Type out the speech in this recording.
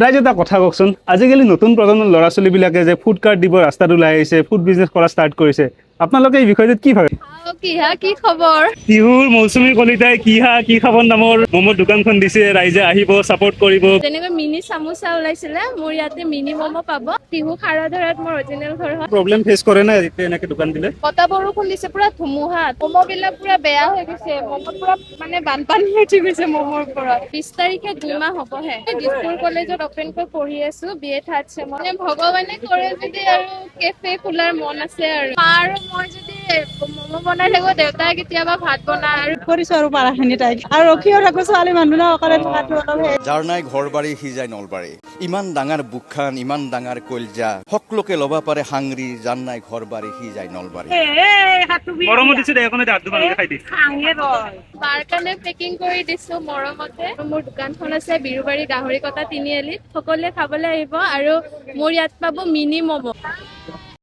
ৰাইজে এটা কথা কওকচোন, আজিকালি নতুন প্ৰজন্মৰ ল'ৰা ছোৱালীবিলাকে যে ফুড কাৰ্ট দিব ৰাস্তাত ওলাই আহিছে, ফুড বিজনেছ কৰা ষ্টাৰ্ট কৰিছে, আপোনালোকে এই বিষয়টোত কি ভাবে? কি খবৰ? তিহুৰ মৌচুমী কলিতাই কি খাবৰ নামৰ ম'মৰ দোকানখন দিছে, ৰাইজে আহিব ছাপোৰ্ট কৰিব। যেনেকৈ মিনি চামোচা ওলাইছিলে, মোৰ ইয়াতে মিনি ম'ম' পাব। তিহু খাৰাধৰাত মোৰ অৰিজিনেল ঘৰ হয়। প্ৰব্লেম ফেচ কৰে না যেতিয়া এনেকে দোকান দিলে? বতাহ বৰষুণ দিছে, পুৰা ধুমুহা, ম'ম' বিলাক পুৰা বেয়া হৈ গৈছে, ম'ম' পুৰা মানে বানপানী উঠি গৈছে ম'মৰ পৰা। 20 তাৰিখে 2 মাহ হ'বহে। দিছপুৰ কলেজত অপেনকৈ পঢ়ি আছো, BA থাৰ্ড চেম। মানে ভগৱানে কৰে যদি আৰু কেফে খোলাৰ মন আছে আৰু আৰু মই যদি ম'ম' বনাই থাকো, দেউতাই কেতিয়াবা ভাত বনাই আৰু কৰিছো আৰু পাৰাখিনি তাইক আৰু ৰখিও থাকো, ছোৱালী মানুহ ন, অকলে থকাটো অলপ যাৰ নাই ঘৰ বাৰী সি যায় নলবাৰী। ইমান ডাঙৰ বুকখান, ইমান ডাঙৰ কলজা, সকলোকে ল'ব পাৰে হাংৰি, যাৰ নাই ঘৰ বাৰী সি যায় নলবাৰী। মৰমত দিছো দে, এখনে হাত দুখন খাই দি। বাৰ কাৰণে পেকিং কৰি দিছো মৰমতে। মোৰ দোকানখন আছে বিৰুবাৰী গাহৰি কটা তিনিআলিত। সকলোৱে খাবলৈ আহিব আৰু মোৰ ইয়াত পাব মিনি ম'ম'।